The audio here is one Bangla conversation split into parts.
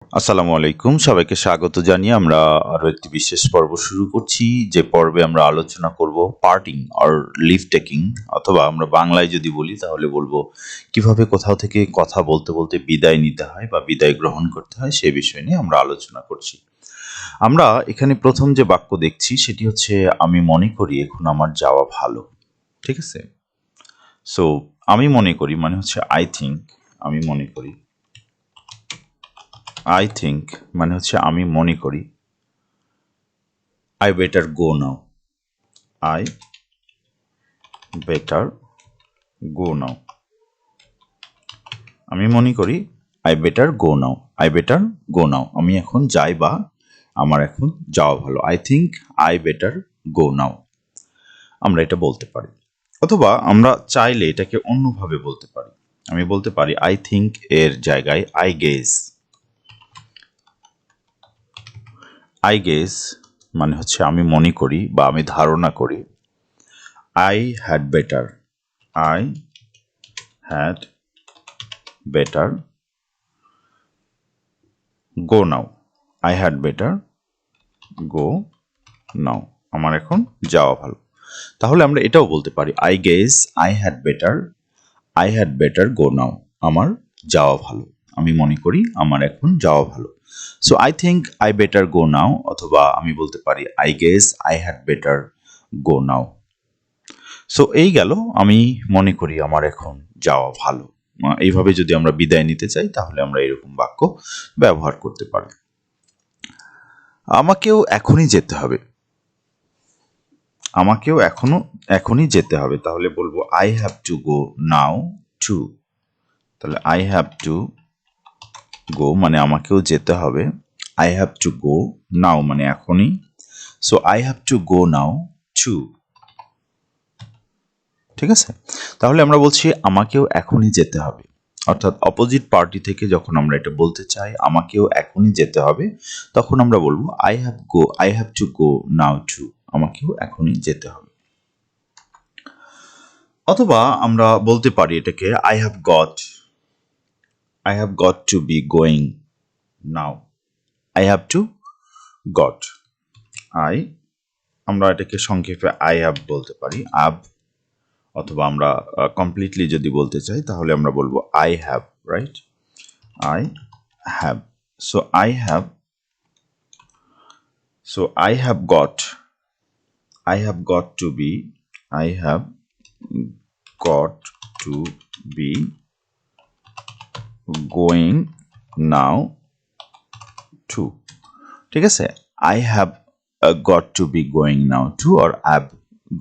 আসসালামু আলাইকুম, সবাইকে স্বাগত জানিয়ে আমরা আরো একটি বিশেষ পর্ব শুরু করছি। যে পর্বে আমরা আলোচনা করব পার্টিং অর লিভ টেকিং, অথবা আমরা বাংলায় যদি বলি তাহলে বলবো কিভাবে কোথাও থেকে কথা বলতে বলতে বিদায় নিতে হয় বা বিদায় গ্রহণ করতে হয়, সে বিষয় নিয়ে আমরা আলোচনা করছি। আমরা এখানে প্রথম যে বাক্য দেখছি সেটি হচ্ছে, আমি মনে করি এখন আমার যাওয়া ভালো। ঠিক আছে, সো আমি মনে করি মানে হচ্ছে আই থিঙ্ক। আমি মনে করি, আই থিঙ্ক মানে হচ্ছে আমি মনে করি। I better go now. I better go now. আমি মনে করি I better go now. I better go now. আমি এখন যাই বা আমার এখন যাওয়া ভালো। I think I better go now. আমরা এটা বলতে পারি। অথবা আমরা চাইলে এটাকে অন্যভাবে বলতে পারি। আমি বলতে পারি I think এর জায়গায় I guess. I guess মানে হচ্ছে আমি মনে করি বা আমি ধারণা করি। I had better. I had better go now. I had better go now. আমার এখন যাওয়া ভালো। তাহলে আমরা এটাও বলতে পারি I guess I had better go now. আমার যাওয়া ভালো। আমি মনে করি আমার এখন যাওয়া ভালো। So I think I better go now, অথবা আমি বলতে পারি I guess I had better go now. So এই গেল আমি মনে করি আমার এখন যাওয়া ভালো। এইভাবে যদি আমরা বিদায় নিতে চাই তাহলে আমরা এরকম বাক্য ব্যবহার করতে পারি। আমাকেও এখনই যেতে হবে। আমাকেও এখনই যেতে হবে, তাহলে বলবো I have to go now too. তাহলে আই হ্যাভ টু গো মানে আমাকেও যেতে হবে। I have to go now মানে এখনই। So I have to go now too. ঠিক আছে, তাহলে আমরা বলছি আমাকেও এখনই যেতে হবে, অর্থাৎ অপোজিট পার্টি থেকে যখন আমরা এটা বলতে চাই আমাকেও এখনই যেতে হবে, তখন আমরা বলবো I have to go now too. আমাকেও এখনই যেতে হবে। অথবা আমরা বলতে পারি এটাকে I have got to be going now. I have to got. আমরা এটাকে সংক্ষেপে আই হ্যাভ বলতে পারি, আব। অথবা আমরা কমপ্লিটলি যদি বলতে চাই তাহলে আমরা বলবো I have, right? I have. So I have got to be going now too. ঠিক আছে, I have got to be going now too or have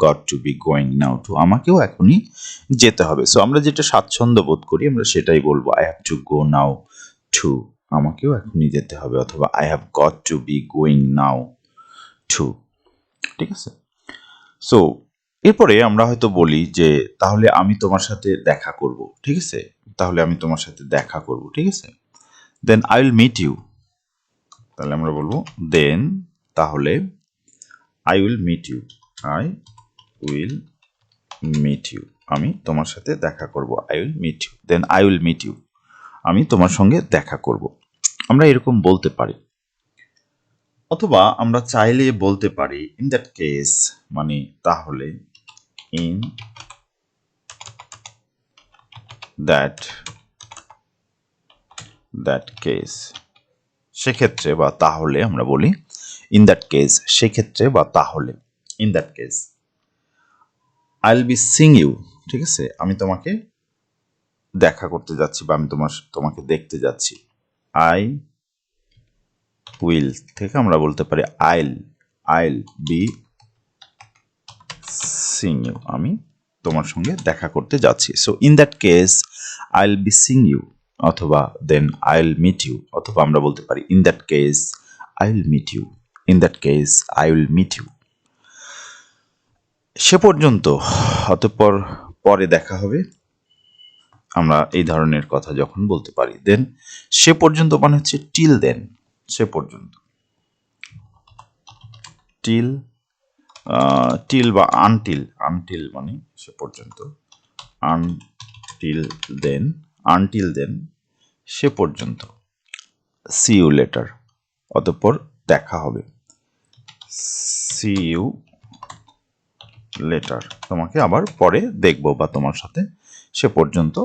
got to be going now too. আমাকেও এখনই যেতে হবে। সো আমরা যেটা স্বাচ্ছন্দ্য বোধ করি আমরা সেটাই বলবো I have to go now too. আমাকেও এখনই যেতে হবে, অথবা I have got to be going now too. ঠিক আছে, সো এরপরে আমরা হয়তো বলি যে তাহলে আমি তোমার সাথে দেখা করব। ঠিক আছে, তাহলে আমি তোমার সাথে দেখা করব। ঠিক আছে, then I will meet you. তাহলে আমরা বলবো দেন, তাহলে I will meet you. I will meet you. আমি তোমার সাথে দেখা করব। I will meet you. Then I will meet you. আমি তোমার সঙ্গে দেখা করব। আমরা এরকম বলতে পারি। অথবা আমরা চাইলে বলতে পারি ইন দ্যাট কেস মানে তাহলে, ইন দ্যাট কেস সেক্ষেত্রে বা তাহলে আমরা বলি ইন দ্যাট কেস সেক্ষেত্রে বা তাহলে। In that case I will be seeing you. ঠিক আছে, আমি তোমাকে দেখা করতে যাচ্ছি বা আমি তোমাকে দেখতে যাচ্ছি। আই উইল থেকে আমরা বলতে পারি আইল বি সিং ইউ। আমি তোমার সঙ্গে দেখা করতে যাচ্ছি। So in that case I will be seeing you, অথবা then I will meet you. অথবা আমরা বলতে পারি in that case I will meet you. In that case I will meet you. সে পর্যন্ত, অতঃপর পরে দেখা হবে। আমরা এই ধরনের কথা যখন বলতে পারি, দেন সে পর্যন্ত মানে হচ্ছে টিল দেন। সে পর্যন্ত, টিল বা আনটিল মানে সে পর্যন্ত। আনটিল দেন সে পর্যন্ত। সি ইউ লেটার, অতঃপর দেখা হবে। সি ইউ লেটার, তোমাকে আবার পরে দেখবো বা তোমার সাথে, সে পর্যন্ত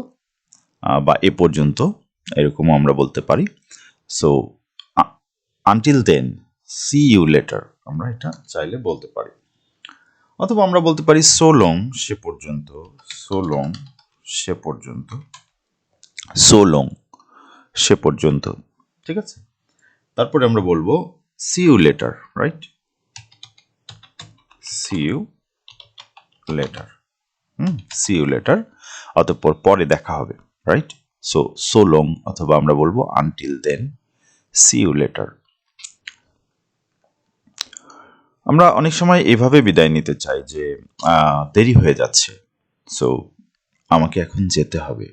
বা এ পর্যন্ত, এরকমও আমরা বলতে পারি। So until then, see you later, আমরা এটা চাইলে বলতে পারি। অথবা আমরা বলতে পারি সো লং, সে পর্যন্ত, সো লং, সে পর্যন্ত, সো লং, সে পর্যন্ত, ঠিক আছে। তারপরে আমরা বলবো see you later, right, see you later, see you later, অতঃপর পরে দেখা হবে, রাইট। সো সো লং, অথবা আমরা বলবো until then, see you later. আমরা অনেক সময় এভাবে বিদায় নিতে চাই যে দেরি হয়ে যাচ্ছে, সো আমাকে এখন যেতে হবে।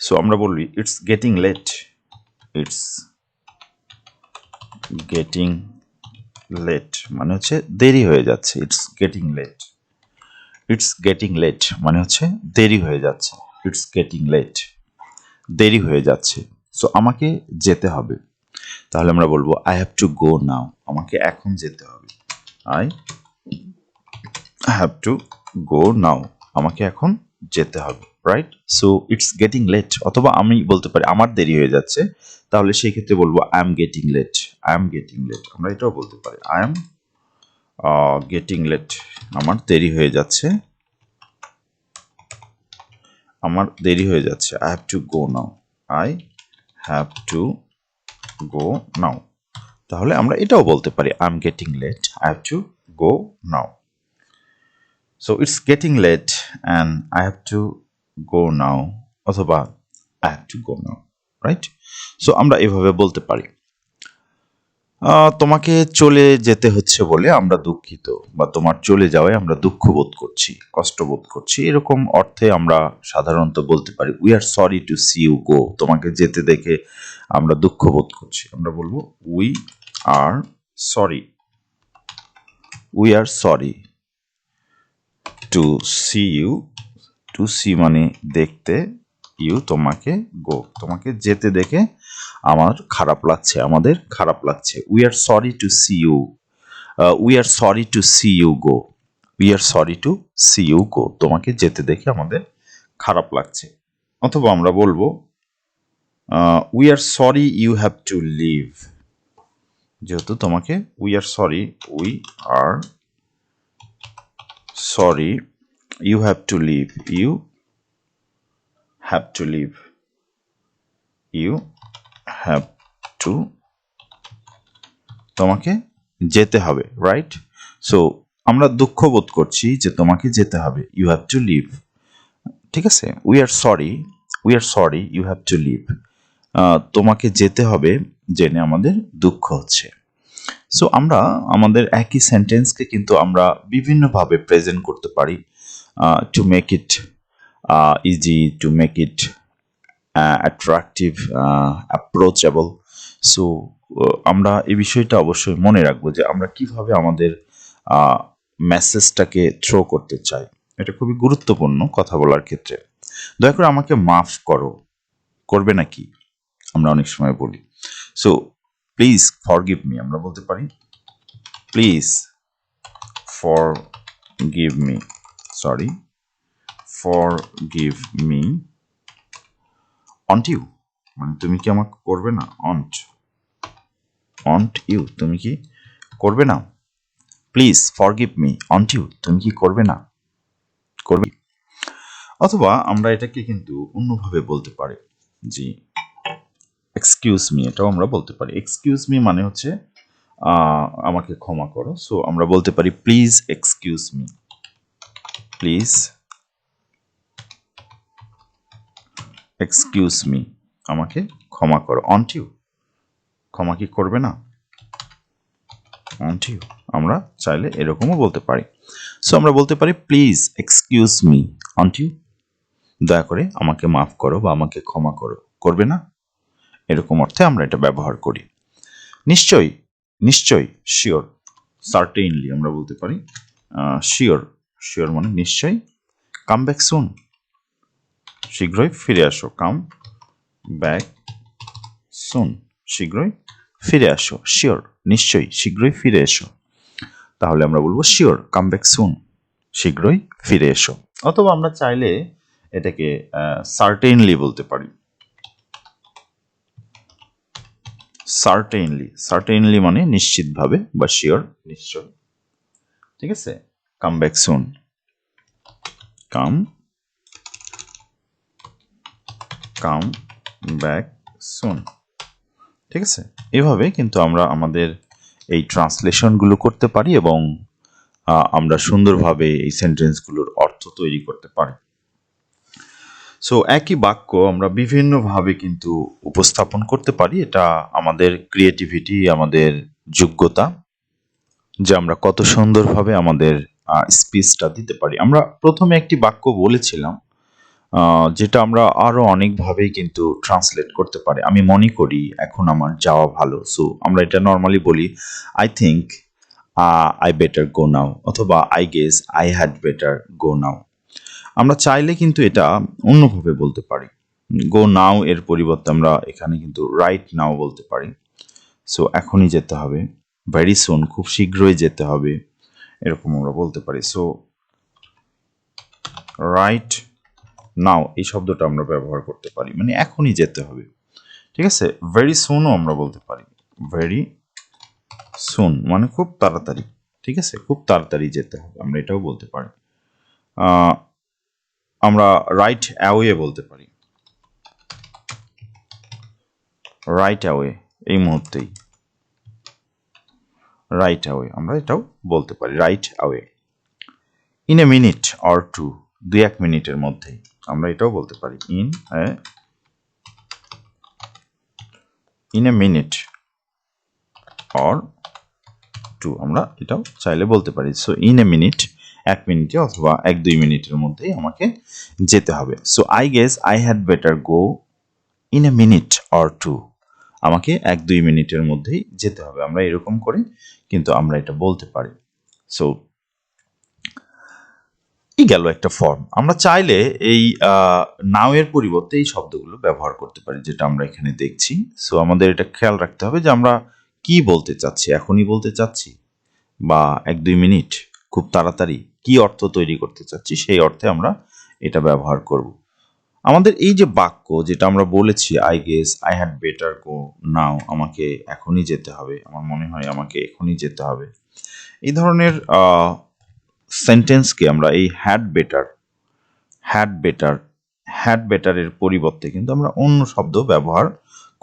সো আমরা বলি it's getting late, it's getting late মানে হচ্ছে দেরি হয়ে যাচ্ছে, it's getting late. It's getting late মানে হচ্ছে দেরি হয়ে যাচ্ছে, ইটস গেটিং লেট, দেরি হয়ে যাচ্ছে। সো আমাকে যেতে হবে, তাহলে আমরা বলবো I have to go now, আমাকে এখন যেতে হবে। I have to go now, আমাকে এখন যেতে হবে, right. So it's getting late, অথবা আমি বলতে পারি আমার দেরি হয়ে যাচ্ছে, তাহলে সেই ক্ষেত্রে বলবো I am getting late, I am getting late, আমরা এটাও বলতে পারি আই এম গেটিং লেট, আমার দেরি হয়ে যাচ্ছে, আমার দেরি হয়ে যাচ্ছে। I have to go now, I have to go now, তাহলে আমরা এটাও বলতে পারি I am getting late, I have to go now. So it's getting late and I have to go now, অথবা I have to go now, right. So আমরা এভাবে বলতে পারি। তোমাকে চলে যেতে হচ্ছে বলে আমরা দুঃখিত, বা তোমার চলে যাওয়ায় আমরা দুঃখ বোধ করছি, কষ্ট বোধ করছি, এরকম অর্থে আমরা সাধারণত বলতে পারি we are sorry to see you go, তোমাকে যেতে দেখে আমরা দুঃখ বোধ করছি, আমরা বলবো we are sorry, we are sorry to see you, to see মানে দেখতে, ইউ তোমাকে, গো তোমাকে যেতে দেখে আমার খারাপ লাগছে, আমাদের খারাপ লাগছে। We are sorry to see you, we are sorry to see you go, we are sorry to see you go, তোমাকে যেতে দেখে আমাদের খারাপ লাগছে। অথবা আমরা বলবো we are sorry you have to leave, যেহেতু তোমাকে, we are sorry, we are sorry you have to leave, you have to leave, you have to, তোমাকে যেতে হবে, রাইট। সো আমরা দুঃখ বোধ করছি যে তোমাকে যেতে হবে, ইউ হ্যাভ টু লিভ, ঠিক আছে। We are sorry, we are sorry you have to leave, তোমাকে যেতে হবে জেনে আমাদের দুঃখ হচ্ছে। সো আমরা আমাদের একই সেন্টেন্সকে কিন্তু আমরা বিভিন্নভাবে প্রেজেন্ট করতে পারি, to make it easy, to make it attractive, approachable. So আমরা এই বিষয়টা অবশ্যই মনে রাখবো যে আমরা কিভাবে আমাদের মেসেজটাকে থ্রো করতে চাই, এটা খুবই গুরুত্বপূর্ণ কথা বলার ক্ষেত্রে। দয়া করে আমাকে মাফ করো, করবে নাকি, আমরা অনেক সময় বলি। সো প্লিজ ফরগিভ মি, আমরা বলতে পারি please forgive me, sorry forgive me, won't you মানে তুমি কি আমাকে করবে না, অন্ট, অন্ট ইউ তুমি কি করবে না, please forgive me, won't you তুমি কি করবে না, করবে। অথবা আমরা এটাকে কিন্তু অন্যভাবে বলতে পারি, জি এক্সকিউজ মি, এটাও আমরা বলতে পারি। এক্সকিউজ মি মানে হচ্ছে আমাকে ক্ষমা করো। সো আমরা বলতে পারি please excuse me, please excuse me, আমাকে ক্ষমা করো। অন্ট ইউ, ক্ষমা কি করবে না, অন্ট ইউ, আমরা চাইলে এরকমও বলতে পারি। সো আমরা বলতে পারি please excuse me, won't you, দয়া করে আমাকে মাফ করো বা আমাকে ক্ষমা করো, করবে না, এরকম অর্থে আমরা এটা ব্যবহার করি। নিশ্চয়ই, নিশ্চয়ই, শিওর, সার্টেইনলি আমরা বলতে পারি শিওর, শিওর মানে নিশ্চয়ই। কাম ব্যাক সুন, শীঘ্রই ফিরে আসো, কাম ব্যাক সুন, শীঘ্রই ফিরে আসো। শিওর, নিশ্চয়ই, শীঘ্রই ফিরে এসো। তাহলে আমরা বলবো শিওর, কাম ব্যাক সুন, শীঘ্রই ফিরে এসো। অথবা আমরা চাইলে এটাকে সার্টেইনলি বলতে পারি। সার্টেইনলি, সার্টেইনলি মানে নিশ্চিতভাবে বা শিওর, নিশ্চয়। ঠিক আছে, come back soon, come back soon. ঠিক আছে, এভাবে কিন্তু আমরা আমাদের এই ট্রান্সলেশনগুলো করতে পারি এবং আমরা সুন্দরভাবে এই সেন্টেন্সগুলোর অর্থ তৈরি করতে পারি। সো একই বাক্য আমরা বিভিন্নভাবে কিন্তু উপস্থাপন করতে পারি। এটা আমাদের ক্রিয়েটিভিটি, আমাদের যোগ্যতা, যে আমরা কত সুন্দরভাবে আমাদের স্পিচটা দিতে পারি। আমরা প্রথমে একটি বাক্য বলেছিলাম যেটা আমরা আরো অনেকভাবেই কিন্তু ট্রান্সলেট করতে পারি। আমি মনে করি এখন আমার যাওয়া ভালো। সো আমরা এটা নর্মালি বলি, I think I better go now, অথবা I guess I had better go now. আমরা চাইলে কিন্তু এটা অন্যভাবে বলতে পারি। গো নাও এর পরিবর্তে আমরা এখানে কিন্তু রাইট নাও বলতে পারি। সো এখনই যেতে হবে, ভেরি সুন, খুব শীঘ্রই যেতে হবে, এরকম আমরা বলতে পারি। সো রাইট নাও এই শব্দটা আমরা ব্যবহার করতে পারি, মানে এখনই যেতে হবে। ঠিক আছে, ভেরি সুনও আমরা বলতে পারি। ভেরি সুন মানে খুব তাড়াতাড়ি। ঠিক আছে, খুব তাড়াতাড়ি যেতে হবে, আমরা এটাও বলতে পারি। আমরা রাইট অ্যাওয়ে বলতে পারি। রাইট অ্যাওয়ে, এই মুহূর্তেই। রাইট অ্যাওয়ে আমরা এটাও বলতে পারি, right away. In a minute or two, 2-1 মিনিটের মধ্যেই, আমরা এটাও বলতে পারি। In a minute or two, আমরা এটাও চাইলে বলতে পারি। সো ইন এ মিনিট, 1 মিনিটে অথবা 1-2 মিনিটের মধ্যেই আমাকে যেতে হবে। So I guess I had better go in a minute or two, আমাকে 1-2 মিনিটের মধ্যেই যেতে হবে। আমরা এরকম করে কিন্তু আমরা এটা বলতে পারি। সো এই গেল একটা ফর্ম। আমরা চাইলে এই নাও এর পরিবর্তে এই শব্দগুলো ব্যবহার করতে পারি, যেটা আমরা এখানে দেখছি। সো আমাদের এটা খেয়াল রাখতে হবে যে আমরা কি বলতে চাচ্ছি, এখনই বলতে চাচ্ছি বা 1-2 মিনিট, খুব তাড়াতাড়ি, কি অর্থ তৈরি করতে চাচ্ছি সেই অর্থে আমরা এটা ব্যবহার করব। আমাদের এই যে বাক্য যেটা আমরা বলেছি, I guess I had better go now, আমাকে এখনই যেতে হবে, আমার মনে হয় আমাকে এখনই যেতে হবে, এই ধরনের সেন্টেন্সকে আমরা এই হ্যাড বেটারের পরিবর্তে কিন্তু আমরা অন্য শব্দ ব্যবহার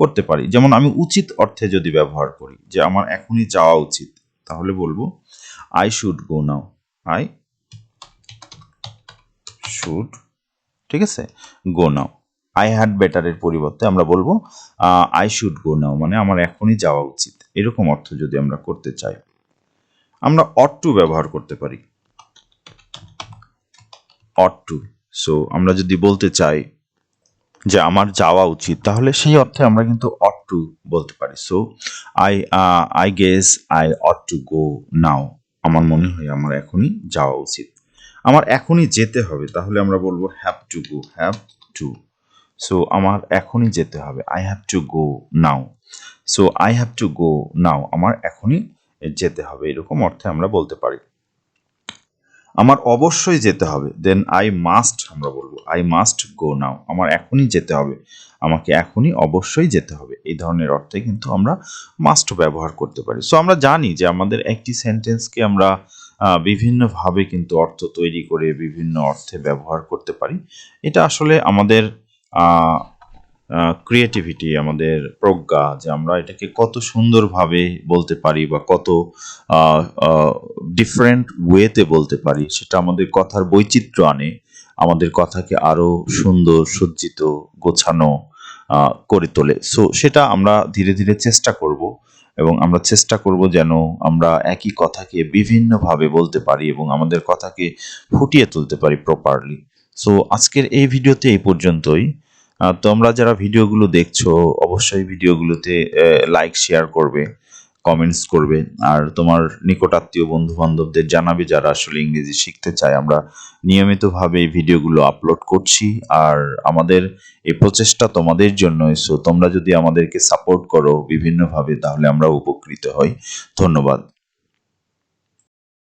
করতে পারি। যেমন আমি উচিত অর্থে যদি ব্যবহার করি যে আমার এখনই যাওয়া উচিত, তাহলে বলবো I should go now, I should, ঠিক আছে, গো নাও। আই হ্যাড বেটারের পরিবর্তে আমরা বলবো আই শুড গো নাও, মানে আমার এখনই যাওয়া উচিত, এরকম অর্থ যদি আমরা করতে চাই। আমরা অট টু ব্যবহার করতে পারি, অট টু। সো আমরা যদি বলতে চাই যে আমার যাওয়া উচিত, তাহলে সেই অর্থে আমরা কিন্তু অট টু বলতে পারি। So I guess I ought to go now, আমার মনে হয় আমার এখনই যাওয়া উচিত। আমার এখনই যেতে হবে, তাহলে আমরা বলবো have to go, have to. So আমার এখনই যেতে হবে, I have to go now. So I have to go now, আমার এখনই যেতে হবে, এরকম অর্থে আমরা বলতে পারি। আমার অবশ্যই যেতে হবে, দেন আই মাস্ট, আমরা বলবো আই মাস্ট গো নাও, আমার এখনই যেতে হবে, আমাকে এখনই অবশ্যই যেতে হবে, এই ধরনের অর্থে কিন্তু আমরা মাস্ট ব্যবহার করতে পারি। সো আমরা জানি যে আমাদের একটি সেন্টেন্সকে আমরা বিভিন্নভাবে কিন্তু অর্থ তৈরি করে বিভিন্ন অর্থে ব্যবহার করতে পারি। এটা আসলে আমাদের ক্রিয়েটিভিটি, আমাদের প্রজ্ঞা, যে আমরা এটাকে কত সুন্দরভাবে বলতে পারি বা কত ডিফারেন্ট ওয়েতে বলতে পারি, সেটা আমাদের কথার বৈচিত্র্য আনে, আমাদের কথাকে আরো সুন্দর, সজ্জিত, গোছানো করে তোলে। সো সেটা আমরা ধীরে ধীরে চেষ্টা করব, এবং আমরা চেষ্টা করব যেন আমরা একই কথাকে বিভিন্নভাবে বলতে পারি এবং আমাদের কথাকে ফুটিয়ে তুলতে পারি প্রপারলি। সো আজকের এই ভিডিওতে এই পর্যন্তই। তোমরা যারা ভিডিওগুলো দেখছো অবশ্যই ভিডিওগুলোতে লাইক শেয়ার করবে, কমেন্টস করবে, আর তোমার নিকটাত্মীয় বন্ধু বান্ধবদের জানাবে যারা আসলে ইংরেজি শিখতে চায়। আমরা নিয়মিতভাবে এই ভিডিওগুলো আপলোড করছি, আর আমাদের এই প্রচেষ্টা তোমাদের জন্যই। সো তোমরা যদি আমাদেরকে সাপোর্ট করো বিভিন্নভাবে, তাহলে আমরা উপকৃত হই। ধন্যবাদ।